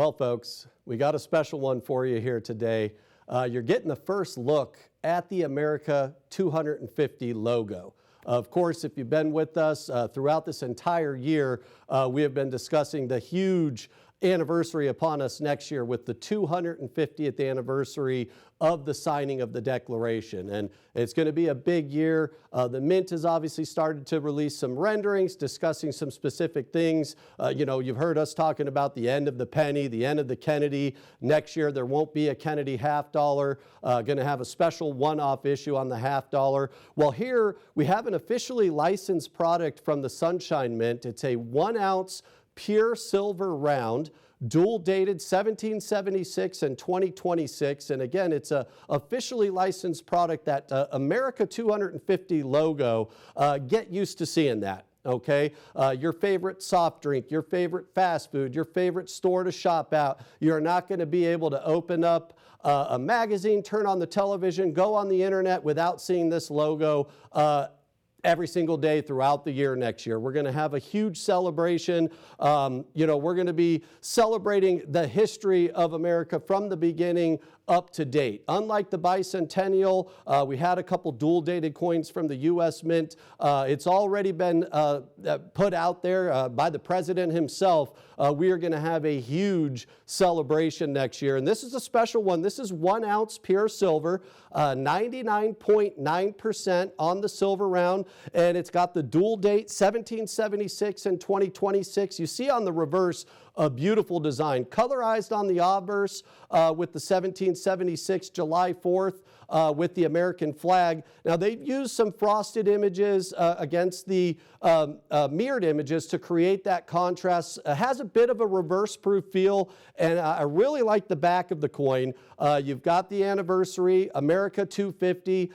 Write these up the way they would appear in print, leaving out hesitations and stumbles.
Well, folks, we got a special one for you here today. You're getting the first look at the America 250 logo. Of course, if you've been with us throughout this entire year, we have been discussing the huge anniversary upon us next year with the 250th anniversary of the signing of the Declaration. And it's going to be a big year. The Mint has obviously started to release some renderings discussing some specific things. You've heard us talking about the end of the penny, the end of the Kennedy. Next year, there won't be a Kennedy half dollar. Going to have a special one-off issue on the half dollar. Well, here we have an officially licensed product from the Sunshine Mint. It's a 1 ounce pure silver round, dual dated 1776 and 2026. And again, it's a officially licensed product. That America 250 logo, get used to seeing that. Okay, your favorite soft drink, your favorite fast food, your favorite store to shop out. You're not going to be able to open up a magazine, turn on the television, go on the internet without seeing this logo every single day throughout the year next year. We're going to have a huge celebration. We're going to be celebrating the history of America from the beginning up to date. Unlike the bicentennial, we had a couple dual dated coins from the U.S. Mint. It's already been put out there by the president himself. We are going to have a huge celebration next year. And this is a special one. This is 1 ounce pure silver, 99.9% on the silver round. And it's got the dual date 1776 and 2026. You see on the reverse a beautiful design, colorized on the obverse with the 1776 July 4th with the American flag. Now they've used some frosted images against the mirrored images to create that contrast. It has a bit of a reverse proof feel, and I really like the back of the coin. You've got the anniversary, America 250,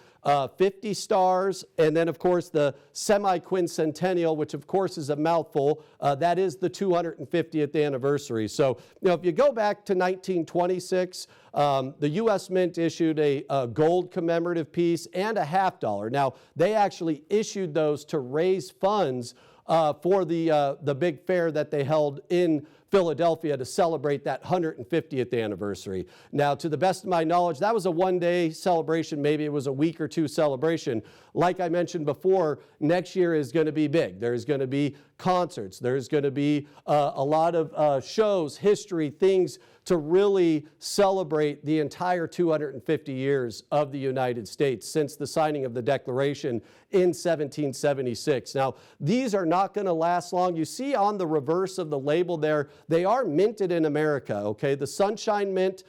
50 stars, and then of course the semi-quincentennial, which of course is a mouthful. That is the 250th anniversary. So, if you go back to 1926, the U.S. Mint issued a gold commemorative piece and a half dollar. Now, they actually issued those to raise funds for the big fair that they held in Philadelphia to celebrate that 150th anniversary. Now, to the best of my knowledge, that was a one-day celebration. Maybe it was a week or two celebration. Like I mentioned before, next year is going to be big. There's going to be concerts. There's going to be a lot of shows, history, things to really celebrate the entire 250 years of the United States since the signing of the Declaration in 1776. Now, these are not going to last long. You see on the reverse of the label there, they are minted in America, okay? The Sunshine Mint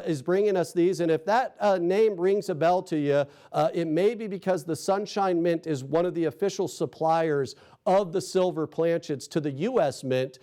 is bringing us these, and if that name rings a bell to you, it may be because the Sunshine Mint is one of the official suppliers of the silver planchets to the U.S. Mint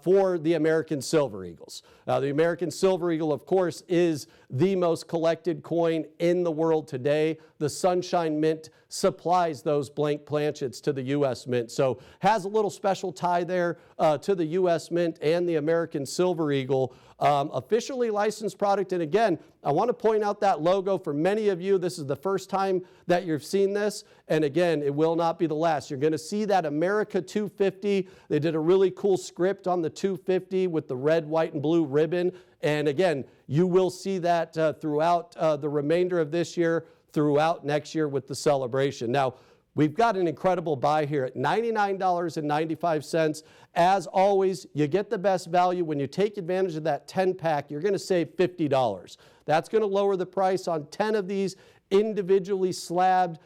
for the American Silver Eagles. Now, the American Silver Eagle, of course, is the most collected coin in the world today. The Sunshine Mint supplies those blank planchets to the U.S. Mint. So has a little special tie there to the U.S. Mint and the American Silver Eagle. Officially licensed product. And again, I want to point out that logo for many of you. This is the first time that you've seen this. And again, it will not be the last. You're going to see that America 250. They did a really cool script on the 250 with the red, white, and blue ribbon. And again, you will see that throughout the remainder of this year, throughout next year with the celebration. Now, we've got an incredible buy here at $99.95. As always, you get the best value. When you take advantage of that 10-pack, you're going to save $50. That's going to lower the price on 10 of these individually slabbed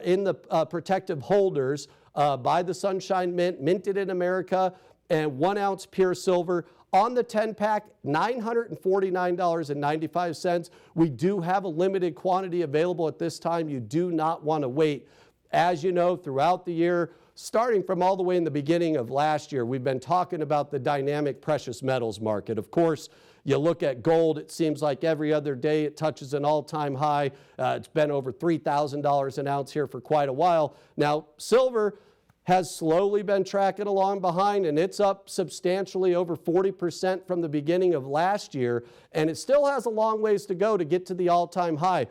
in the protective holders by the Sunshine Mint, minted in America, and 1 ounce pure silver. On the 10-pack, $949.95. We do have a limited quantity available at this time. You do not want to wait. As you know, throughout the year, starting from all the way in the beginning of last year, we've been talking about the dynamic precious metals market. Of course, you look at gold, it seems like every other day it touches an all-time high. It's been over $3,000 an ounce here for quite a while. Now, silver has slowly been tracking along behind, and it's up substantially over 40% from the beginning of last year, and it still has a long ways to go to get to the all-time high.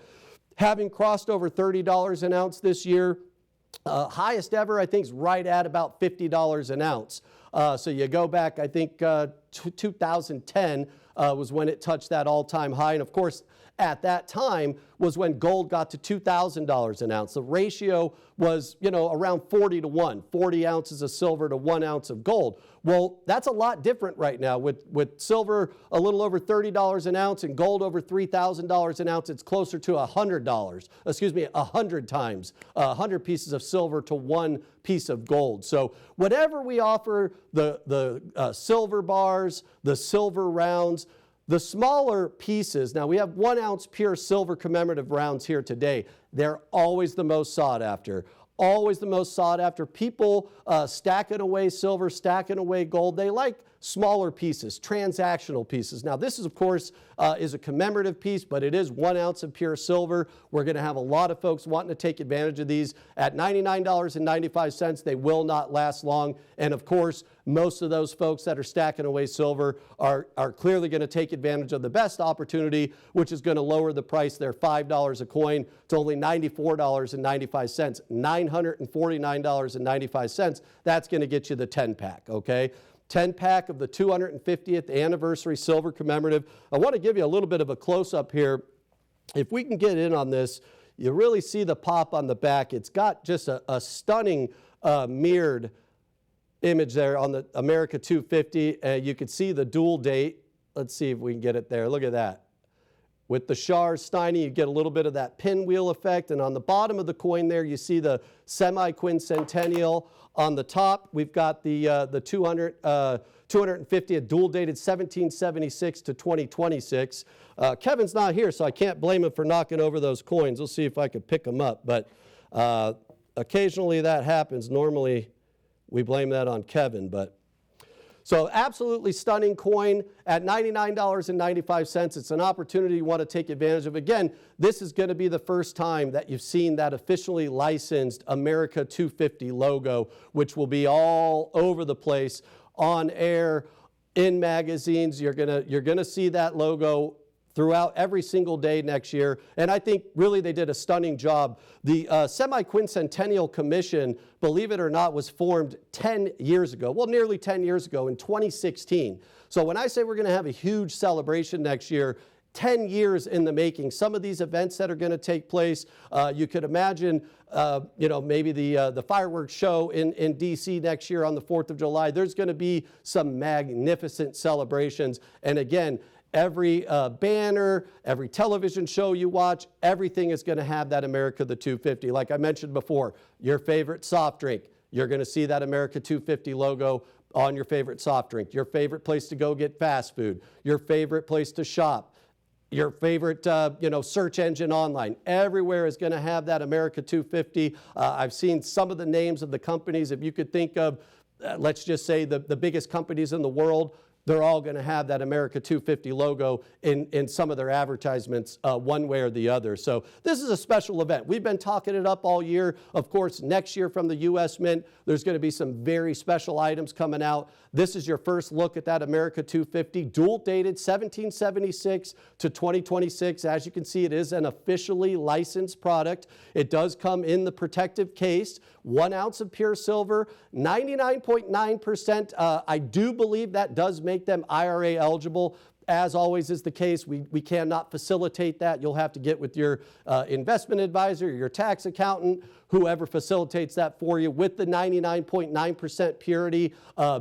Having crossed over $30 an ounce this year, highest ever, I think, is right at about $50 an ounce. So you go back, I think, 2010, was when it touched that all-time high. And of course, at that time was when gold got to $2,000 an ounce. The ratio was, around 40 to 1, 40 ounces of silver to 1 ounce of gold. Well, that's a lot different right now. With silver a little over $30 an ounce and gold over $3,000 an ounce, it's closer to $100. 100 times, 100 pieces of silver to 1 piece of gold. So whatever we offer, the silver bars, the silver rounds, the smaller pieces, now we have 1 ounce pure silver commemorative rounds here today. They're always the most sought after. Always the most sought after. People stacking away silver, stacking away gold. They like smaller pieces, transactional pieces. Now this is, of course, is a commemorative piece, but it is 1 ounce of pure silver. We're going to have a lot of folks wanting to take advantage of these. At $99.95, they will not last long. And of course, most of those folks that are stacking away silver are clearly going to take advantage of the best opportunity, which is going to lower the price, their $5 a coin, to only $94.95, $949.95. That's going to get you the 10-pack, okay? 10-pack of the 250th anniversary silver commemorative. I want to give you a little bit of a close-up here. If we can get in on this, you really see the pop on the back. It's got just a stunning mirrored image there on the America 250. You can see the dual date. Let's see if we can get it there. Look at that. With the Shar Steiny, you get a little bit of that pinwheel effect. And on the bottom of the coin there, you see the semi-quincentennial. On the top, we've got the 250th dual dated 1776 to 2026. Kevin's not here, so I can't blame him for knocking over those coins. We'll see if I could pick them up. But occasionally that happens. Normally, we blame that on Kevin. So absolutely stunning coin at $99.95. It's an opportunity you want to take advantage of. Again, this is going to be the first time that you've seen that officially licensed America 250 logo, which will be all over the place, on air, in magazines. You're gonna see that logo throughout every single day next year. And I think really they did a stunning job. The Semi-Quincentennial Commission, believe it or not, was formed 10 years ago. Well, nearly 10 years ago in 2016. So when I say we're going to have a huge celebration next year, 10 years in the making. Some of these events that are going to take place, you could imagine, maybe the fireworks show in D.C. next year on the 4th of July. There's going to be some magnificent celebrations. And again, every banner, every television show you watch, everything is going to have that America the 250. Like I mentioned before, your favorite soft drink, you're going to see that America 250 logo on your favorite soft drink. Your favorite place to go get fast food, your favorite place to shop, your favorite search engine online. Everywhere is going to have that America 250. I've seen some of the names of the companies. If you could think of, let's just say the biggest companies in the world, they're all going to have that America 250 logo in some of their advertisements one way or the other. So this is a special event. We've been talking it up all year. Of course, next year from the U.S. Mint, there's going to be some very special items coming out. This is your first look at that America 250, dual dated 1776 to 2026. As you can see, it is an officially licensed product. It does come in the protective case, 1 ounce of pure silver, 99.9%. I do believe that does make them IRA eligible. As always is the case, we cannot facilitate that. You'll have to get with your investment advisor, your tax accountant, whoever facilitates that for you, with the 99.9% purity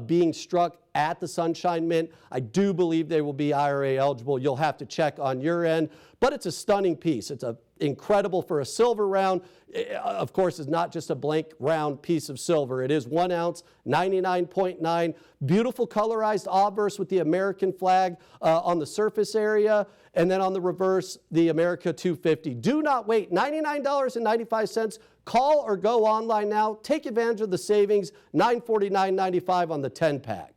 being struck at the Sunshine Mint. I do believe they will be IRA eligible. You'll have to check on your end, but it's a stunning piece. It's incredible for a silver round. Of course, it's not just a blank round piece of silver. It is 1 ounce, 99.9, beautiful colorized obverse with the American flag on the surface area, and then on the reverse, the America 250. Do not wait, $99.95. Call or go online now. Take advantage of the savings, $949.95 on the 10-pack.